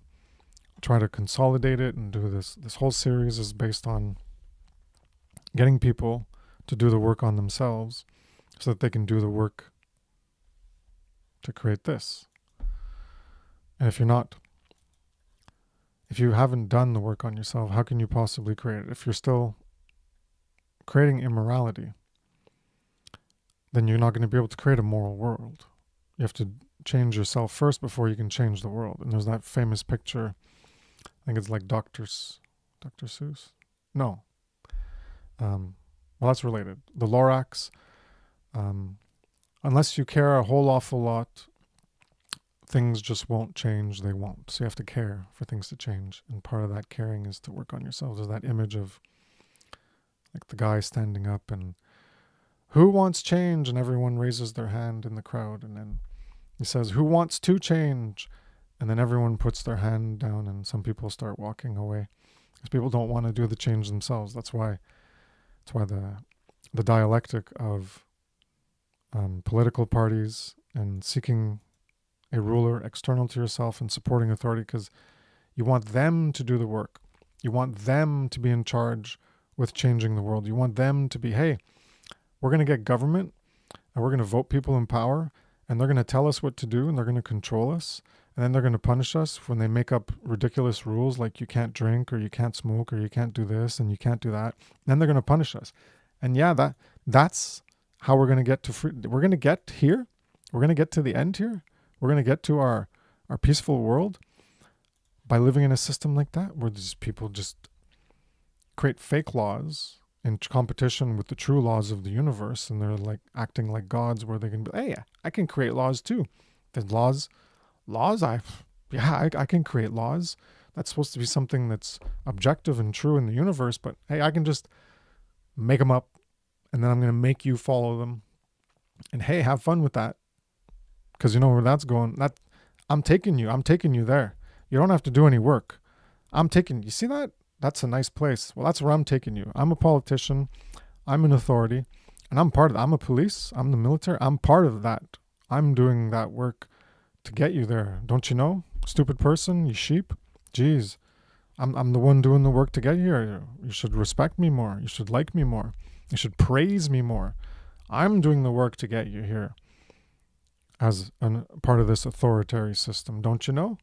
[SPEAKER 1] try to consolidate it and do this. This whole series is based on getting people to do the work on themselves so that they can do the work to create this. And if you haven't done the work on yourself, how can you possibly create it? If you're still creating immorality, then you're not going to be able to create a moral world. You have to change yourself first before you can change the world. And there's that famous picture, I think it's like Dr. Seuss? No. Well, that's related. The Lorax, unless you care a whole awful lot, things just won't change. They won't. So you have to care for things to change. And part of that caring is to work on yourself. There's that image of like the guy standing up and who wants change? And everyone raises their hand in the crowd. And then he says, who wants to change? And then everyone puts their hand down and some people start walking away because people don't want to do the change themselves. That's why the dialectic of political parties and seeking a ruler external to yourself and supporting authority, because you want them to do the work. You want them to be in charge with changing the world. You want them to be, hey, we're going to get government and we're going to vote people in power and they're going to tell us what to do and they're going to control us. And then they're going to punish us when they make up ridiculous rules like you can't drink or you can't smoke or you can't do this and you can't do that. And then they're going to punish us. And yeah, that's how we're going to get to free. We're going to get here. We're going to get to the end here. We're going to get to our peaceful world by living in a system like that where these people just create fake laws in competition with the true laws of the universe. And they're like acting like gods where they can be, hey, I can create laws too. There's laws, I can create laws. That's supposed to be something that's objective and true in the universe, but hey, I can just make them up and then I'm going to make you follow them. And hey, have fun with that. Because you know where that's going. I'm taking you there. You don't have to do any work. You see that? That's a nice place. Well, that's where I'm taking you. I'm a politician. I'm an authority. And I'm part of that. I'm a police. I'm the military. I'm part of that. I'm doing that work to get you there. Don't you know? Stupid person, you sheep. Jeez. I'm the one doing the work to get you here. You should respect me more. You should like me more. You should praise me more. I'm doing the work to get you here as a part of this authoritarian system. Don't you know?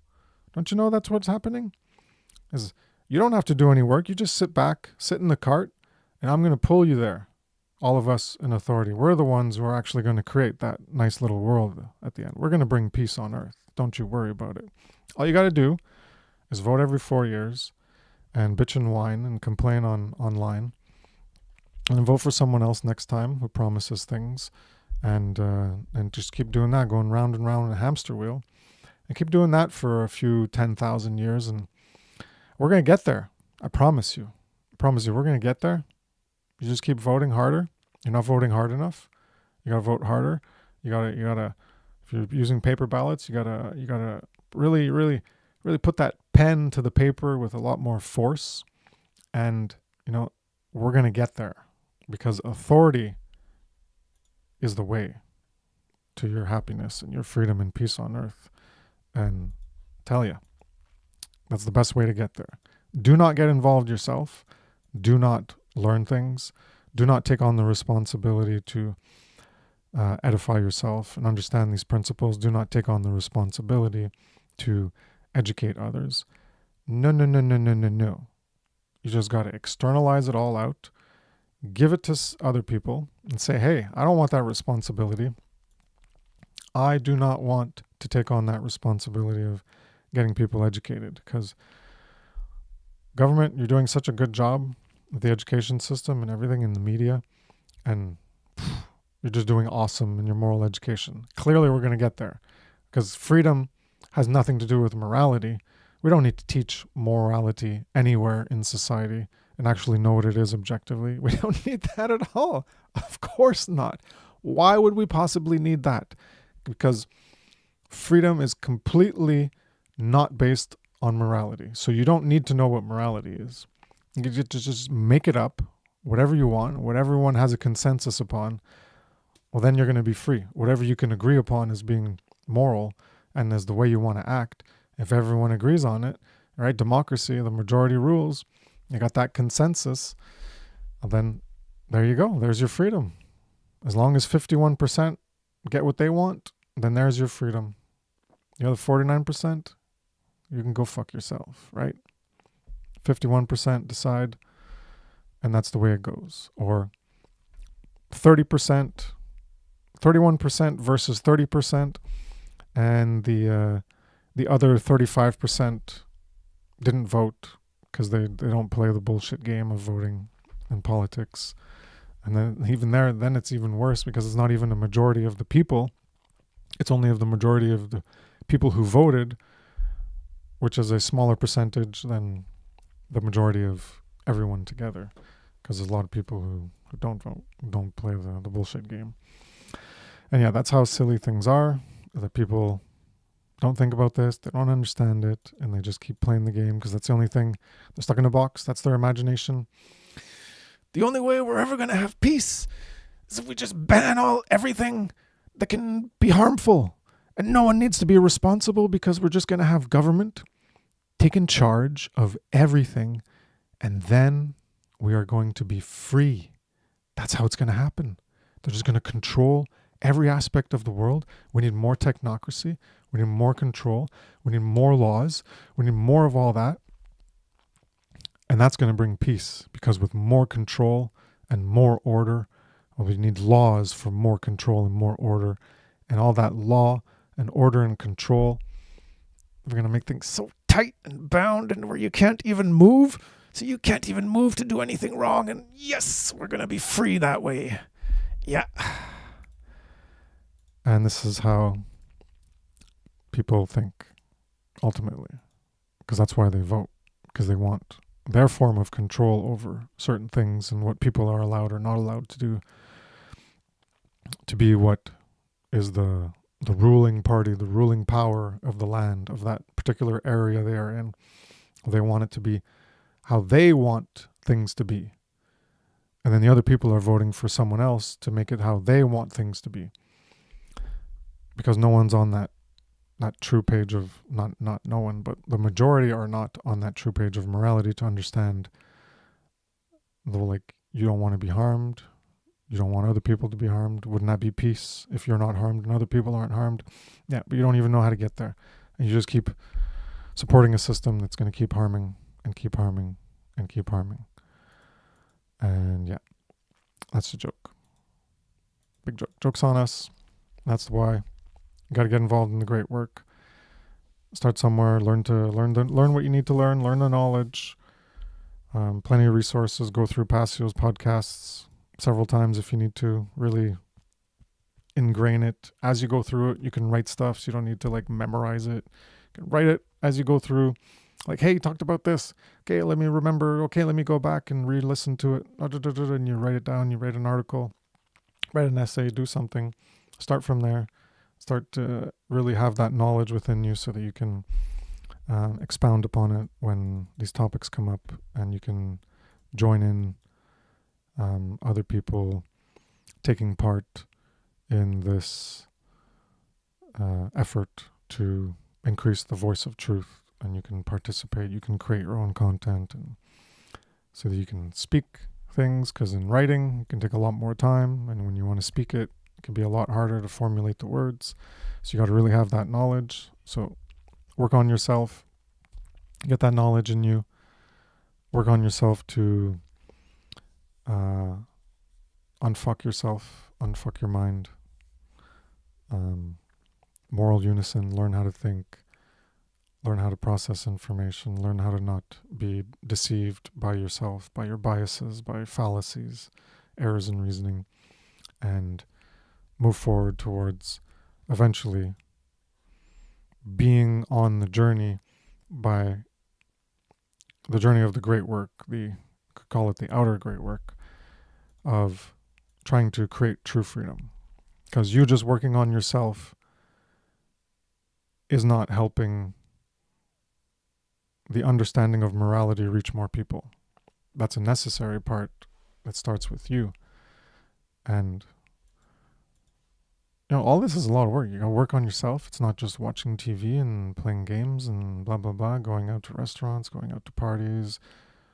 [SPEAKER 1] Don't you know that's what's happening? Is you don't have to do any work. You just sit back, sit in the cart, and I'm going to pull you there. All of us in authority. We're the ones who are actually going to create that nice little world at the end. We're going to bring peace on earth. Don't you worry about it. All you got to do is vote every 4 years and bitch and whine and complain online and vote for someone else next time who promises things and just keep doing that, going round and round in a hamster wheel and keep doing that for a few 10,000 years and we're going to get there. I promise you. We're going to get there. You just keep voting harder. You're not voting hard enough. You got to vote harder. You got to if you're using paper ballots, you got to really, really, really put that pen to the paper with a lot more force. And, we're going to get there because authority is the way to your happiness and your freedom and peace on earth. And I tell you, that's the best way to get there. Do not get involved yourself. Do not learn things. do not take on the responsibility to edify yourself and understand these principles. Do not take on the responsibility to educate others. No, no, no, no, no, no, no. You just got to externalize it all out, give it to other people, and say, hey, I don't want that responsibility. I do not want to take on that responsibility of getting people educated, because government, you're doing such a good job with the education system and everything in the media, and you're just doing awesome in your moral education. Clearly, we're going to get there, because freedom has nothing to do with morality. We don't need to teach morality anywhere in society and actually know what it is objectively. We don't need that at all. Of course not. Why would we possibly need that? Because freedom is completely not based on morality. So you don't need to know what morality is. You get to just make it up, whatever you want, what everyone has a consensus upon. Well, then you're going to be free. Whatever you can agree upon as being moral and as the way you want to act, if everyone agrees on it, right? Democracy, the majority rules, you got that consensus, well, then there you go. There's your freedom. As long as 51% get what they want, then there's your freedom. The other 49%, you can go fuck yourself, right? 51% decide, and that's the way it goes. Or 30%, 31% versus 30%, and the other 35% didn't vote because they don't play the bullshit game of voting in politics. And then even there, then it's even worse, because it's not even a majority of the people. It's only of the majority of the people who voted, which is a smaller percentage than the majority of everyone together, because there's a lot of people who don't vote, don't play the bullshit game. And yeah, that's how silly things are, that people don't think about this, they don't understand it, and they just keep playing the game because that's the only thing. They're stuck in a box. That's their imagination. The only way we're ever going to have peace is if we just ban everything that can be harmful. And no one needs to be responsible, because we're just going to have government taking charge of everything, and then we are going to be free. That's how it's going to happen. They're just going to control every aspect of the world. We need more technocracy. We need more control. We need more laws. We need more of all that. And that's going to bring peace, because with more control and more order, well, we need laws for more control and more order. And all that law and order and control, we're going to make things so tight and bound, and where you can't even move. So you can't even move to do anything wrong. And yes, we're going to be free that way. Yeah. And this is how people think, ultimately, because that's why they vote, because they want their form of control over certain things and what people are allowed or not allowed to do, to be what is the ruling party, the ruling power of the land, of that particular area they are in. They want it to be how they want things to be. And then the other people are voting for someone else to make it how they want things to be. Because no one's on that true page of, not no one, but the majority are not on that true page of morality to understand, like, you don't want to be harmed. You don't want other people to be harmed. Wouldn't that be peace if you're not harmed and other people aren't harmed? Yeah, but you don't even know how to get there. And you just keep supporting a system that's going to keep harming and keep harming and keep harming. And yeah, that's the joke. Big joke. Joke's on us. That's why. You got to get involved in the great work. Start somewhere. Learn what you need to learn. Learn the knowledge. Plenty of resources. Go through Passio's podcasts several times if you need to. Really ingrain it as you go through it. You can write stuff, so you don't need to like memorize it. You can write it as you go through. Like, hey, you talked about this. Okay, let me remember. Okay, let me go back and re-listen to it. And you write it down. You write an article, write an essay, do something. Start from there. Start to really have that knowledge within you so that you can expound upon it when these topics come up, and you can join in other people taking part in this effort to increase the voice of truth. And you can participate, you can create your own content, and so that you can speak things, because in writing it can take a lot more time, and when you want to speak it, it can be a lot harder to formulate the words. So you got to really have that knowledge. So work on yourself, get that knowledge in you, work on yourself to unfuck yourself, unfuck your mind, moral unison, learn how to think, learn how to process information, learn how to not be deceived by yourself, by your biases, by fallacies, errors in reasoning, and move forward towards eventually being on the journey by the journey of the great work, could call it the outer great work of trying to create true freedom. Because you just working on yourself is not helping the understanding of morality reach more people. That's a necessary part that starts with you. And all this is a lot of work. You gotta work on yourself. It's not just watching TV and playing games and blah, blah, blah, going out to restaurants, going out to parties,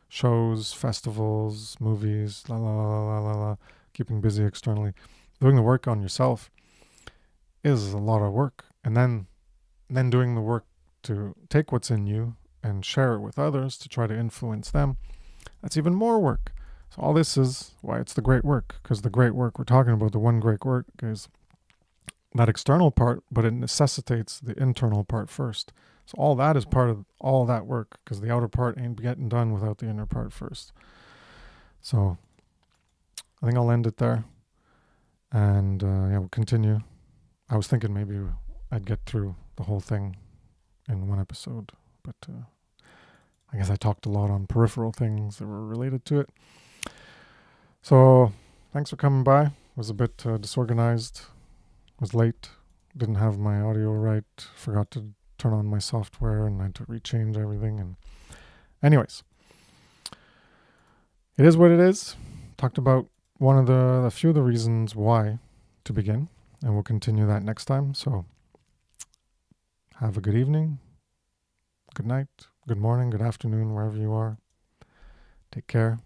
[SPEAKER 1] shows, festivals, movies, la, la, la, la, la, la, keeping busy externally. Doing the work on yourself is a lot of work. And then doing the work to take what's in you and share it with others to try to influence them. That's even more work. So all this is why it's the great work, because the great work we're talking about, the one great work, is that external part, but it necessitates the internal part first. So all that is part of all that work, because the outer part ain't getting done without the inner part first. So I think I'll end it there, and we'll continue. I was thinking maybe I'd get through the whole thing in one episode, but I guess I talked a lot on peripheral things that were related to it. So thanks for coming by. It was a bit disorganized. Was late, didn't have my audio right, forgot to turn on my software, and I had to rechange everything. And anyways, it is what it is. Talked about a few of the reasons why to begin, and we'll continue that next time. So have a good evening, good night, good morning, good afternoon, wherever you are. Take care.